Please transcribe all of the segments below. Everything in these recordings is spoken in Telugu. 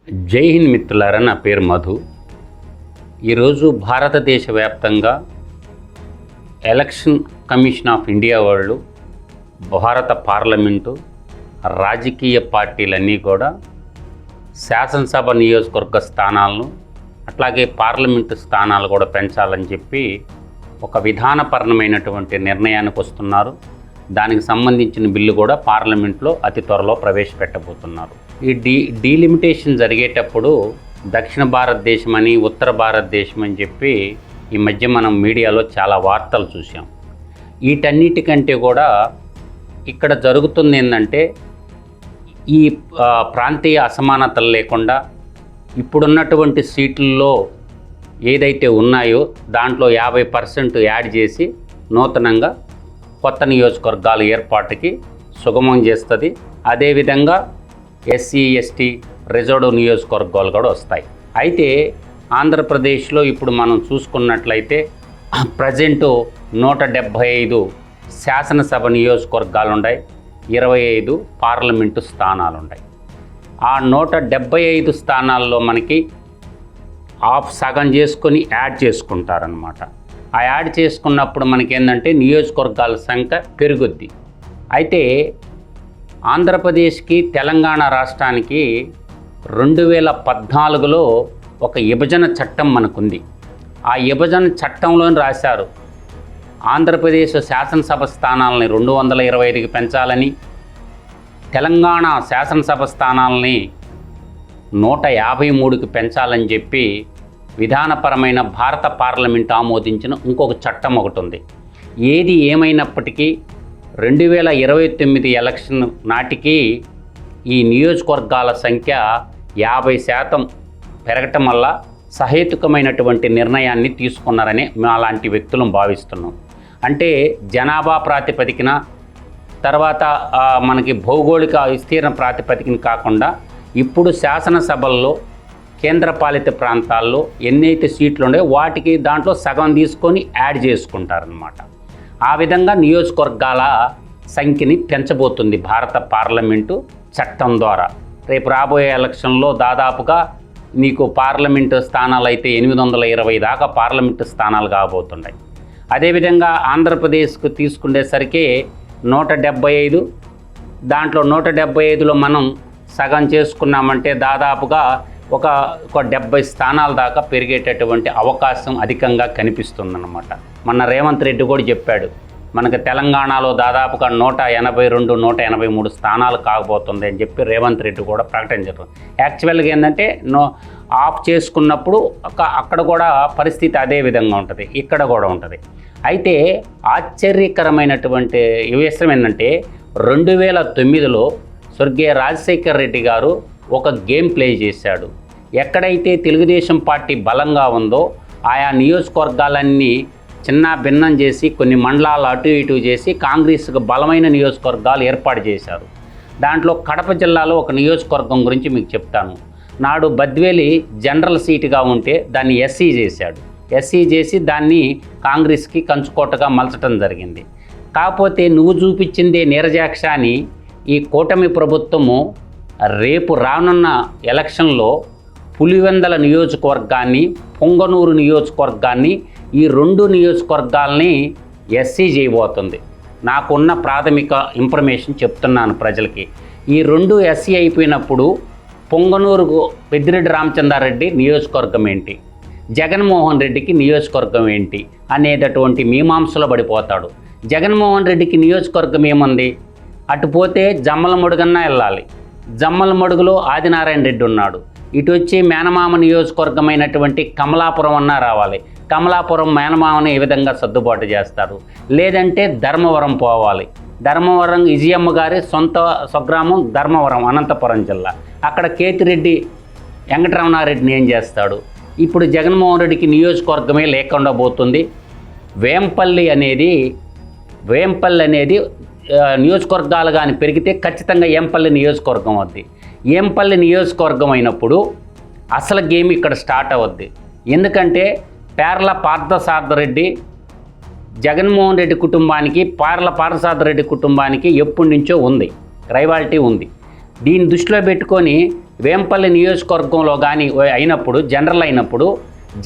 జై హింద్ మిత్రులారా, నా పేరు మధు. ఈరోజు భారతదేశ వ్యాప్తంగా ఎలక్షన్ కమిషన్ ఆఫ్ ఇండియా వాళ్ళు, భారత పార్లమెంటు, రాజకీయ పార్టీలన్నీ కూడా శాసనసభ నియోజకవర్గ స్థానాలను అట్లాగే పార్లమెంటు స్థానాలు కూడా పెంచాలని చెప్పి ఒక విధానపరమైనటువంటి నిర్ణయానికి వస్తున్నారు. దానికి సంబంధించిన బిల్లు కూడా పార్లమెంట్లో అతి త్వరలో ప్రవేశపెట్టబోతున్నారు. ఈ డీలిమిటేషన్ జరిగేటప్పుడు దక్షిణ భారతదేశం అని, ఉత్తర భారతదేశం అని చెప్పి ఈ మధ్య మనం మీడియాలో చాలా వార్తలు చూసాం. వీటన్నిటికంటే కూడా ఇక్కడ జరుగుతుంది ఏంటంటే, ఈ ప్రాంతీయ అసమానతలు లేకుండా ఇప్పుడున్నటువంటి సీట్లలో ఏదైతే ఉన్నాయో దాంట్లో 50% యాడ్ చేసి నూతనంగా కొత్త నియోజకవర్గాల ఏర్పాటుకి సుగమం చేస్తుంది. అదేవిధంగా ఎస్సీ ఎస్టీ రిజర్వ్డ్ నియోజకవర్గాలు కూడా వస్తాయి. అయితే ఆంధ్రప్రదేశ్లో ఇప్పుడు మనం చూసుకున్నట్లయితే ప్రజెంటు 175 శాసనసభ నియోజకవర్గాలు ఉన్నాయి, 25 పార్లమెంటు స్థానాలు ఉన్నాయి. ఆ 175 స్థానాల్లో మనకి సగం చేసుకొని యాడ్ చేసుకుంటారనమాట. ఆ యాడ్ చేసుకున్నప్పుడు మనకేంటంటే నియోజకవర్గాల సంఖ్య పెరుగుద్ది. అయితే ఆంధ్రప్రదేశ్కి, తెలంగాణ రాష్ట్రానికి 2014లో ఒక విభజన చట్టం మనకుంది. ఆ విభజన చట్టంలో రాశారు, ఆంధ్రప్రదేశ్ శాసనసభ స్థానాలని 225కి పెంచాలని, తెలంగాణ శాసనసభ స్థానాలని 153కి పెంచాలని చెప్పి విధానపరమైన భారత పార్లమెంట్ ఆమోదించిన ఇంకొక చట్టం ఒకటి ఉంది. ఏది ఏమైనప్పటికీ 2029 ఎలక్షన్ నాటికి ఈ నియోజకవర్గాల సంఖ్య 50% పెరగటం వల్ల సహేతుకమైనటువంటి నిర్ణయాన్ని తీసుకున్నారని అలాంటి వ్యక్తులను భావిస్తున్నాం. అంటే జనాభా ప్రాతిపదికన, తర్వాత మనకి భౌగోళిక విస్తీర్ణ ప్రాతిపదికన కాకుండా ఇప్పుడు శాసనసభల్లో కేంద్రపాలిత ప్రాంతాల్లో ఎన్నైతే సీట్లు ఉన్నాయో వాటికి దాంట్లో సగం తీసుకొని యాడ్ చేసుకుంటారనమాట. ఆ విధంగా నియోజకవర్గాల సంఖ్యని పెంచబోతుంది భారత పార్లమెంటు చట్టం ద్వారా. రేపు రాబోయే ఎలక్షన్లో దాదాపుగా నీకు పార్లమెంటు స్థానాలు అయితే 820 దాకా పార్లమెంటు స్థానాలు కాబోతున్నాయి. అదేవిధంగా ఆంధ్రప్రదేశ్కు తీసుకునేసరికి 175, దాంట్లో 175లో మనం సగం చేసుకున్నామంటే దాదాపుగా ఒక 70 స్థానాల దాకా పెరిగేటటువంటి అవకాశం అధికంగా కనిపిస్తుందన్నమాట. మొన్న రేవంత్ రెడ్డి కూడా చెప్పాడు, మనకు తెలంగాణలో దాదాపుగా 182, 183 స్థానాలు కాబోతుంది అని చెప్పి రేవంత్ రెడ్డి కూడా ప్రకటించారు. యాక్చువల్గా ఏంటంటే ఆఫ్ చేసుకున్నప్పుడు అక్కడ కూడా పరిస్థితి అదే విధంగా ఉంటుంది, ఇక్కడ కూడా ఉంటుంది. అయితే ఆశ్చర్యకరమైనటువంటి విషయం ఏంటంటే 2009లో స్వర్గీయ రాజశేఖర్ రెడ్డి గారు ఒక గేమ్ ప్లే చేశాడు. ఎక్కడైతే తెలుగుదేశం పార్టీ బలంగా ఉందో ఆయా నియోజకవర్గాలన్నీ చిన్న భిన్నం చేసి కొన్ని మండలాలు అటు ఇటు చేసి కాంగ్రెస్కు బలమైన నియోజకవర్గాలు ఏర్పాటు చేశారు. దాంట్లో కడప జిల్లాలో ఒక నియోజకవర్గం గురించి మీకు చెప్తాను. నాడు బద్వేలి జనరల్ సీటుగా ఉంటే దాన్ని ఎస్సీ చేశాడు. ఎస్సీ చేసి దాన్ని కాంగ్రెస్కి కంచుకోటగా మలచడం జరిగింది. కాకపోతే నువ్వు చూపించిందే నీరజాక్ష అని ఈ కూటమి ప్రభుత్వము రేపు రానున్న ఎలక్షన్లో పులివెందల నియోజకవర్గాన్ని, పొంగనూరు నియోజకవర్గాన్ని, ఈ 2 నియోజకవర్గాల్ని ఎస్సీ చేయబోతుంది. నాకున్న ప్రాథమిక ఇన్ఫర్మేషన్ చెప్తున్నాను ప్రజలకి. ఈ 2 ఎస్సీ అయిపోయినప్పుడు పొంగనూరు పెద్దిరెడ్డి రామచంద్రారెడ్డి నియోజకవర్గం ఏంటి, జగన్మోహన్ రెడ్డికి నియోజకవర్గం ఏంటి అనేటటువంటి మీమాంసలో పడిపోతాడు. జగన్మోహన్ రెడ్డికి నియోజకవర్గం ఏముంది, అటు పోతే జమ్మలమడుగన్నా వెళ్ళాలి. జమ్మలమడుగులో ఆదినారాయణ రెడ్డి ఉన్నాడు. ఇటు వచ్చి మేనమామ నియోజకవర్గమైనటువంటి కమలాపురం అన్నా రావాలి. కమలాపురం మేనమామని ఏ విధంగా సర్దుబాటు చేస్తారు. లేదంటే ధర్మవరం పోవాలి. ధర్మవరం విజయమ్మ గారి సొంత స్వగ్రామం ధర్మవరం, అనంతపురం జిల్లా. అక్కడ కేతిరెడ్డి వెంకటరమణారెడ్డిని ఏం చేస్తాడు. ఇప్పుడు జగన్మోహన్ రెడ్డికి నియోజకవర్గమే లేకుండా పోతుంది. వేంపల్లి అనేది నియోజకవర్గాలు కానీ పెరిగితే ఖచ్చితంగా ఏంపల్లి నియోజకవర్గం అవుద్ది. ఏంపల్లి నియోజకవర్గం అయినప్పుడు అసలు గేమ్ ఇక్కడ స్టార్ట్ అవుద్ది. ఎందుకంటే పేర్ల పార్థసారథిరెడ్డి జగన్మోహన్ రెడ్డి కుటుంబానికి, పేర్ల పార్థసారథిరెడ్డి కుటుంబానికి ఎప్పటి నుంచో ఉంది, రైవాలిటీ ఉంది. దీన్ని దృష్టిలో పెట్టుకొని వేంపల్లి నియోజకవర్గంలో కానీ అయినప్పుడు జనరల్ అయినప్పుడు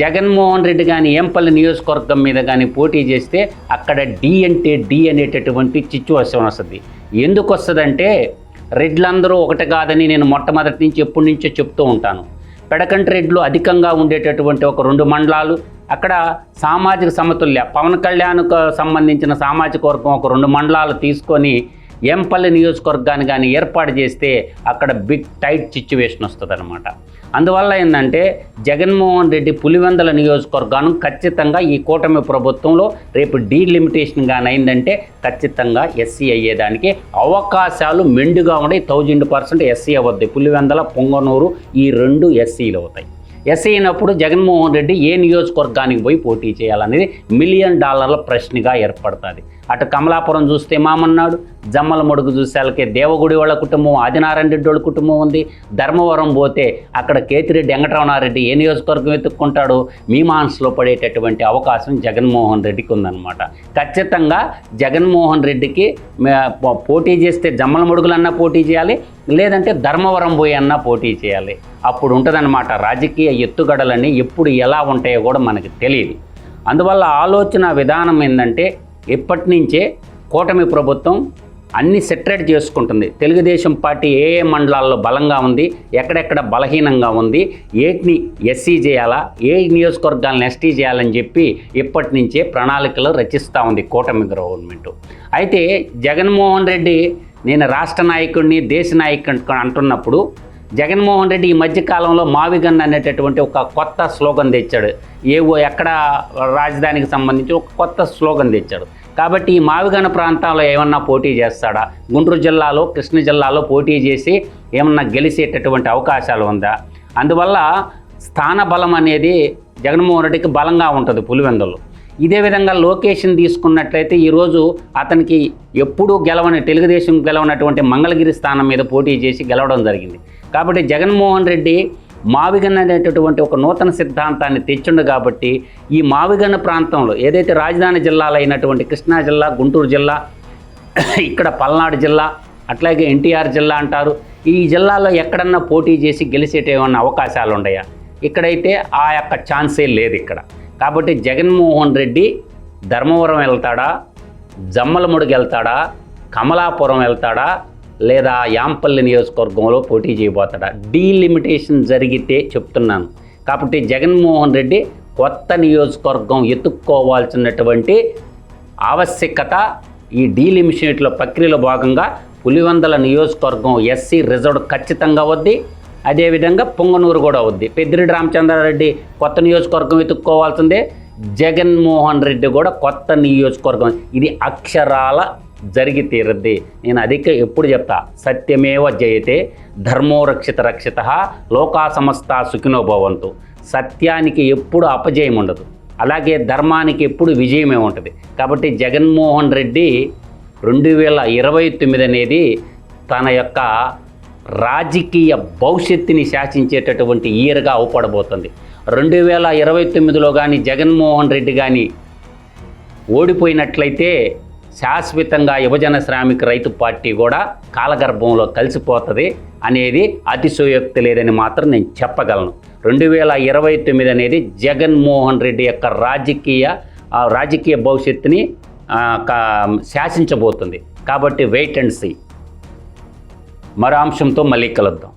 జగన్మోహన్ రెడ్డి కానీ వేంపల్లి నియోజకవర్గం మీద కానీ పోటీ చేస్తే అక్కడ డి అంటే డి అనేటటువంటి సిచ్యువేషన్ వస్తుంది. ఎందుకు వస్తుందంటే రెడ్లందరూ ఒకటి కాదని నేను మొట్టమొదటి నుంచి ఎప్పటి నుంచో చెప్తూ ఉంటాను. పెడకంటి రెడ్లు అధికంగా ఉండేటటువంటి ఒక 2 మండలాలు, అక్కడ సామాజిక సమతుల్య పవన్ కళ్యాణ్కు సంబంధించిన సామాజిక వర్గం ఒక 2 మండలాలు తీసుకొని వేంపల్లి నియోజకవర్గాన్ని కానీ ఏర్పాటు చేస్తే అక్కడ బిగ్ టైట్ సిచ్యువేషన్ వస్తుంది అనమాట. అందువల్ల ఏంటంటే జగన్మోహన్ రెడ్డి పులివెందుల నియోజకవర్గాన్ని ఖచ్చితంగా ఈ కూటమి ప్రభుత్వంలో రేపు డీలిమిటేషన్ కానీ అయిందంటే ఖచ్చితంగా ఎస్సీ అయ్యేదానికి అవకాశాలు మెండుగా ఉండే 1000% ఎస్సీ అవ్వద్ది. పులివెందుల, పొంగనూరు ఈ 2 ఎస్సీలు అవుతాయి. ఎస్సీ అయినప్పుడు జగన్మోహన్ రెడ్డి ఏ నియోజకవర్గానికి పోయి పోటీ చేయాలనేది $1 మిలియన్ ప్రశ్నగా ఏర్పడుతుంది. అటు కమలాపురం చూస్తే మామన్నాడు, జమ్మలమడుగు చూసేళ్ళకే దేవగుడి వాళ్ళ కుటుంబం, ఆదినారాయణ రెడ్డి వాళ్ళ కుటుంబం ఉంది. ధర్మవరం పోతే అక్కడ కేతిరెడ్డి వెంకటరమణారెడ్డి ఏ నియోజకవర్గం వెతుక్కుంటాడు, మీమాంసలో పడేటటువంటి అవకాశం జగన్మోహన్ రెడ్డికి ఉందన్నమాట. ఖచ్చితంగా జగన్మోహన్ రెడ్డికి పోటీ చేస్తే జమ్మలమడుగులన్నా పోటీ చేయాలి, లేదంటే ధర్మవరం పోయి అన్నా పోటీ చేయాలి. అప్పుడు ఉంటుందన్నమాట రాజకీయ ఎత్తుగడలన్నీ ఎప్పుడు ఎలా ఉంటాయో కూడా మనకి తెలియదు. అందువల్ల ఆలోచన విధానం ఏంటంటే ఇప్పటి నుంచే కూటమి ప్రభుత్వం అన్ని సెటరేట్ చేసుకుంటుంది. తెలుగుదేశం పార్టీ ఏ ఏ మండలాల్లో బలంగా ఉంది, ఎక్కడెక్కడ బలహీనంగా ఉంది, ఏటిని ఎస్సీ చేయాలా, ఏ నియోజకవర్గాలను ఎస్టీ చేయాలని చెప్పి ఇప్పటి నుంచే ప్రణాళికలు రచిస్తూ ఉంది కూటమి గవర్నమెంట్. అయితే జగన్మోహన్ రెడ్డి నేను రాష్ట్ర నాయకుడిని, దేశ నాయకుడిని అంటున్నప్పుడు జగన్మోహన్ రెడ్డి ఈ మధ్యకాలంలో మావిగన్ అనేటటువంటి ఒక కొత్త స్లోగన్ తెచ్చాడు. ఎక్కడ రాజధానికి సంబంధించి ఒక కొత్త స్లోగన్ తెచ్చాడు. కాబట్టి ఈ మావిగన ప్రాంతాల్లో ఏమన్నా పోటీ చేస్తాడా, గుంటూరు జిల్లాలో, కృష్ణా జిల్లాలో పోటీ చేసి ఏమన్నా గెలిచేటటువంటి అవకాశాలు ఉందా? అందువల్ల స్థాన బలం అనేది జగన్మోహన్ రెడ్డికి బలంగా ఉంటుంది పులివెందుల్లో. ఇదే విధంగా లొకేషన్ తీసుకున్నట్లయితే ఈరోజు అతనికి ఎప్పుడూ తెలుగుదేశం గెలవనటువంటి మంగళగిరి స్థానం మీద పోటీ చేసి గెలవడం జరిగింది. కాబట్టి జగన్మోహన్ రెడ్డి మావిగన్ అనేటటువంటి ఒక నూతన సిద్ధాంతాన్ని తెచ్చిండు. కాబట్టి ఈ మావిగన్న ప్రాంతంలో ఏదైతే రాజధాని జిల్లాలు అయినటువంటి కృష్ణా జిల్లా, గుంటూరు జిల్లా, ఇక్కడ పల్నాడు జిల్లా, అట్లాగే ఎన్టీఆర్ జిల్లా అంటారు, ఈ జిల్లాలో ఎక్కడన్నా పోటీ చేసి గెలిచేటేమన్నా అవకాశాలు ఉన్నాయా? ఇక్కడైతే ఆ యొక్క ఛాన్సే లేదు ఇక్కడ. కాబట్టి జగన్మోహన్ రెడ్డి ధర్మవరం వెళ్తాడా, జమ్మలమడుగు వెళ్తాడా, కమలాపురం వెళ్తాడా, లేదా యాంపల్లి నియోజకవర్గంలో పోటీ చేయబోతాడా? డీలిమిటేషన్ జరిగితే చెప్తున్నాను. కాబట్టి జగన్మోహన్ రెడ్డి కొత్త నియోజకవర్గం ఎత్తుక్కోవాల్సినటువంటి ఆవశ్యకత ఈ డీలిమిటేషన్ల ప్రక్రియలో భాగంగా పులివెందుల నియోజకవర్గం ఎస్సీ రిజర్వ్డ్ ఖచ్చితంగా వద్ది. అదేవిధంగా పొంగనూరు కూడా అవుద్ది. పెద్దిరెడ్డి రామచంద్రారెడ్డి కొత్త నియోజకవర్గం ఎత్తుక్కోవాల్సిందే, జగన్మోహన్ రెడ్డి కూడా కొత్త నియోజకవర్గం. ఇది అక్షరాల జరిగి తీరుద్ది. నేను అధిక ఎప్పుడు చెప్తా, సత్యమేవ జయతే ధర్మో రక్షిత రక్షిత లోకా సమస్త సుఖినో భవంతు. సత్యానికి ఎప్పుడు అపజయం ఉండదు, అలాగే ధర్మానికి ఎప్పుడు విజయమే ఉంటుంది. కాబట్టి జగన్మోహన్ రెడ్డి 2029 అనేది తన యొక్క రాజకీయ భవిష్యత్తుని శాసించేటటువంటి ఇయర్గా అవపడబోతుంది. 2029లో కానీ జగన్మోహన్ రెడ్డి కానీ ఓడిపోయినట్లయితే శాశ్వతంగా యువజన శ్రామిక రైతు పార్టీ కూడా కాలగర్భంలో కలిసిపోతుంది అనేది అతిశయోక్తి లేదని మాత్రం నేను చెప్పగలను. 2029 అనేది జగన్మోహన్ రెడ్డి యొక్క రాజకీయ భవిష్యత్తుని శాసించబోతుంది. కాబట్టి వెయిట్ అండ్ సీ. మరో అంశంతో మళ్ళీ కలుద్దాం.